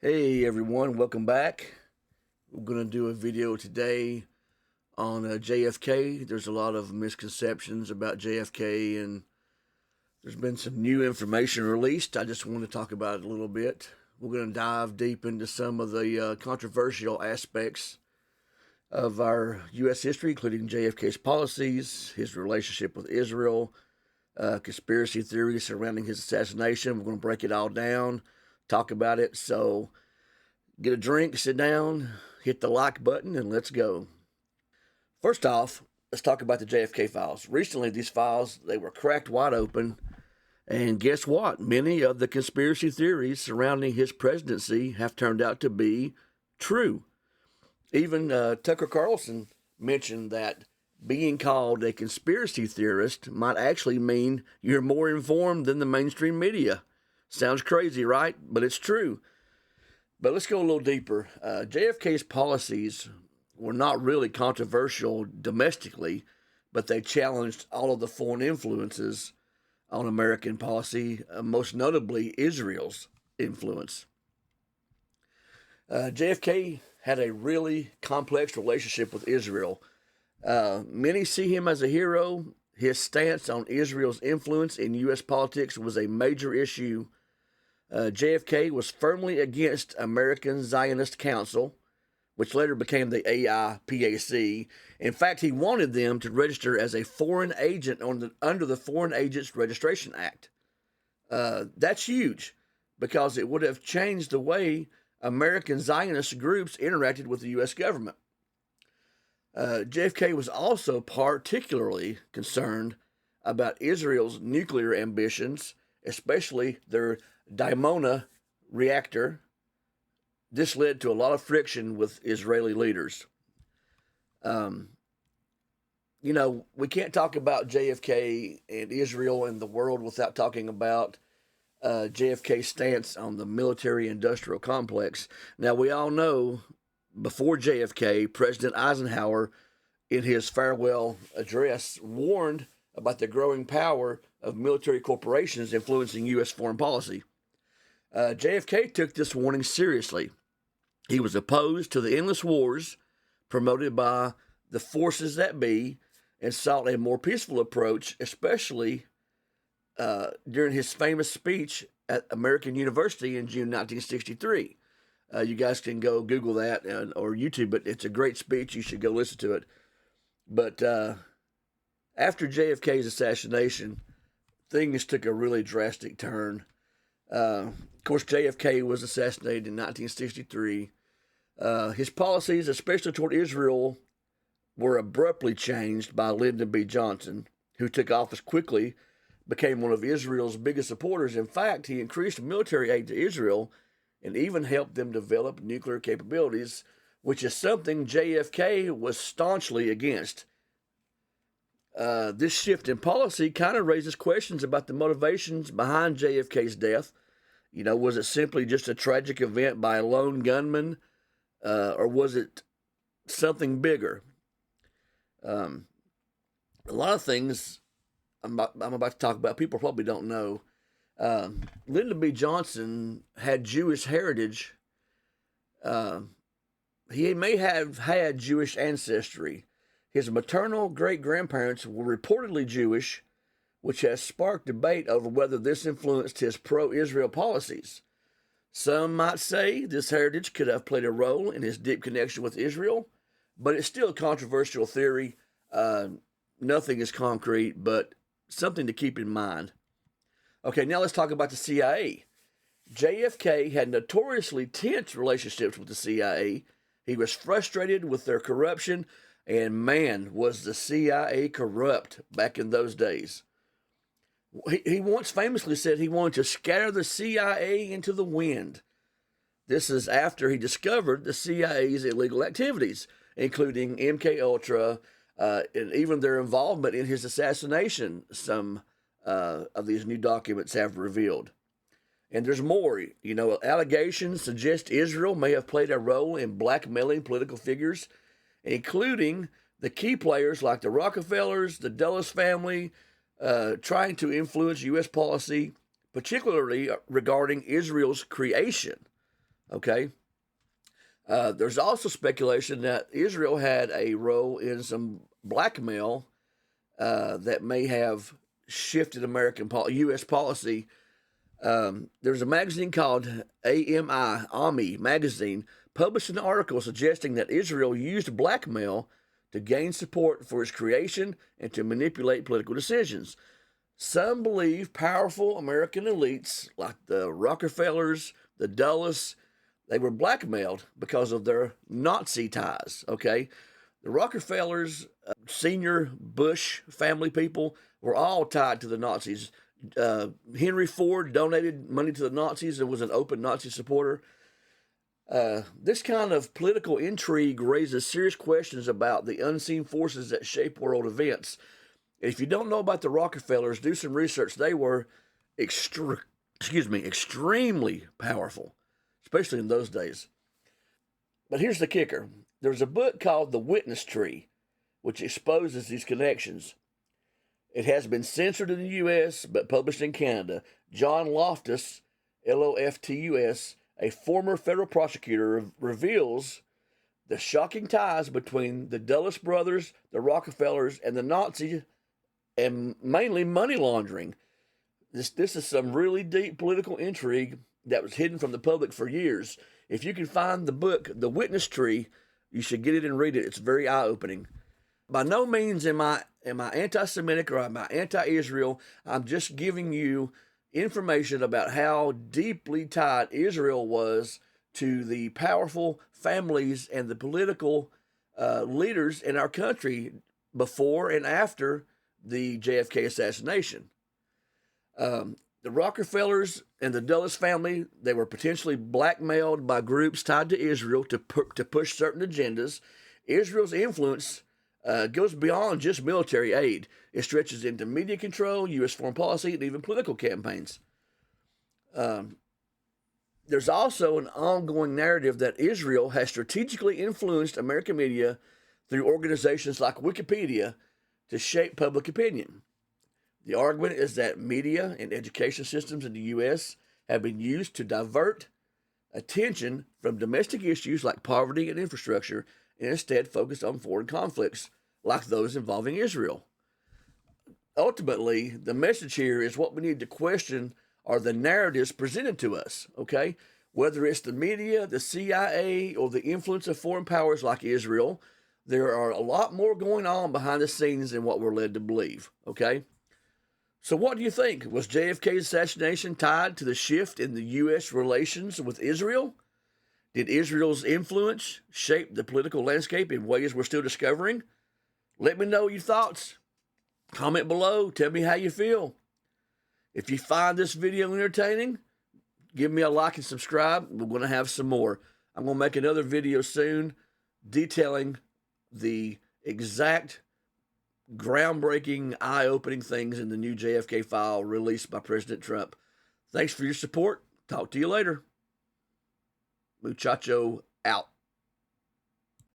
Hey everyone, welcome back. We're going to do a video today on JFK. There's a lot of misconceptions about JFK, and there's been some new information released. I just want to talk about it a little bit. We're going to dive deep into some of the controversial aspects of our U.S. history, including JFK's policies, his relationship with Israel, conspiracy theories surrounding his assassination. We're going to break it all down, talk about it. So get a drink, sit down, hit the like button, and let's go. First off, let's talk about the JFK files. Recently, these files, they were cracked wide open, and guess what? Many of the conspiracy theories surrounding his presidency have turned out to be true. Even Tucker Carlson mentioned that being called a conspiracy theorist might actually mean you're more informed than the mainstream media. Sounds crazy, right? But it's true. But let's go a little deeper. JFK's policies were not really controversial domestically, but they challenged all of the foreign influences on American policy, most notably Israel's influence. JFK had a really complex relationship with Israel. Many see him as a hero. His stance on Israel's influence in U.S. politics was a major issue. JFK was firmly against American Zionist Council, which later became the AIPAC. In fact, he wanted them to register as a foreign agent under the Foreign Agents Registration Act. That's huge because it would have changed the way American Zionist groups interacted with the U.S. government. JFK was also particularly concerned about Israel's nuclear ambitions, especially their Dimona reactor. This led to a lot of friction with Israeli leaders. We can't talk about JFK and Israel and the world without talking about JFK's stance on the military-industrial complex. Now, we all know before JFK, President Eisenhower, in his farewell address, warned about the growing power of military corporations influencing U.S. foreign policy. JFK took this warning seriously. He was opposed to the endless wars promoted by the forces that be and sought a more peaceful approach, especially during his famous speech at American University in June 1963. You guys can go Google that or YouTube it. It's a great speech. You should go listen to it. But after JFK's assassination, things took a really drastic turn. Of course, JFK was assassinated in 1963. His policies, especially toward Israel, were abruptly changed by Lyndon B. Johnson, who took office quickly, became one of Israel's biggest supporters. In fact, he increased military aid to Israel and even helped them develop nuclear capabilities, which is something JFK was staunchly against. This shift in policy kind of raises questions about the motivations behind JFK's death. Was it simply just a tragic event by a lone gunman, or was it something bigger? A lot of things I'm about to talk about, people probably don't know. Lyndon B. Johnson had Jewish heritage. He may have had Jewish ancestry. His maternal great-grandparents were reportedly Jewish, which has sparked debate over whether this influenced his pro-Israel policies. Some might say this heritage could have played a role in his deep connection with Israel, but it's still a controversial theory. Nothing is concrete, but something to keep in mind. Okay, now let's talk about the CIA. JFK had notoriously tense relationships with the CIA. He was frustrated with their corruption, and man, was the CIA corrupt back in those days. He once famously said he wanted to scatter the CIA into the wind. This is after he discovered the CIA's illegal activities, including MKUltra, and even their involvement in his assassination, some of these new documents have revealed. And there's more. Allegations suggest Israel may have played a role in blackmailing political figures, including the key players like the Rockefellers, the Dulles family, trying to influence U.S. policy, particularly regarding Israel's creation Okay. There's also speculation that Israel had a role in some blackmail that may have shifted U.S. policy. There's a magazine called AMI magazine published an article suggesting that Israel used blackmail to gain support for its creation and to manipulate political decisions. Some believe powerful American elites like the Rockefellers, the Dulles, they were blackmailed because of their Nazi ties, okay? The Rockefellers, senior Bush family people, were all tied to the Nazis. Henry Ford donated money to the Nazis and was an open Nazi supporter. This kind of political intrigue raises serious questions about the unseen forces that shape world events. If you don't know about the Rockefellers, do some research. They were extremely powerful, especially in those days. But here's the kicker. There's a book called The Witness Tree, which exposes these connections. It has been censored in the U.S., but published in Canada. John Loftus, Loftus, a former federal prosecutor, reveals the shocking ties between the Dulles brothers, the Rockefellers, and the Nazis, and mainly money laundering. This is some really deep political intrigue that was hidden from the public for years. If you can find the book, The Witness Tree, you should get it and read it. It's very eye-opening. By no means am I anti-Semitic or am I anti-Israel. I'm just giving you information about how deeply tied Israel was to the powerful families and the political leaders in our country before and after the JFK assassination. The Rockefellers and the Dulles family, they were potentially blackmailed by groups tied to Israel to push certain agendas. Israel's influence goes beyond just military aid. It stretches into media control, U.S. foreign policy, and even political campaigns. There's also an ongoing narrative that Israel has strategically influenced American media through organizations like Wikipedia to shape public opinion. The argument is that media and education systems in the U.S. have been used to divert attention from domestic issues like poverty and infrastructure and instead focus on foreign conflicts like those involving Israel. Ultimately, the message here is what we need to question are the narratives presented to us, okay? Whether it's the media, the CIA, or the influence of foreign powers like Israel, there are a lot more going on behind the scenes than what we're led to believe, okay? So what do you think? Was JFK's assassination tied to the shift in the U.S. relations with Israel? Did Israel's influence shape the political landscape in ways we're still discovering? Let me know your thoughts. Comment below. Tell me how you feel. If you find this video entertaining, give me a like and subscribe. We're going to have some more. I'm going to make another video soon detailing the exact groundbreaking, eye-opening things in the new JFK file released by President Trump. Thanks for your support. Talk to you later. Muchacho out.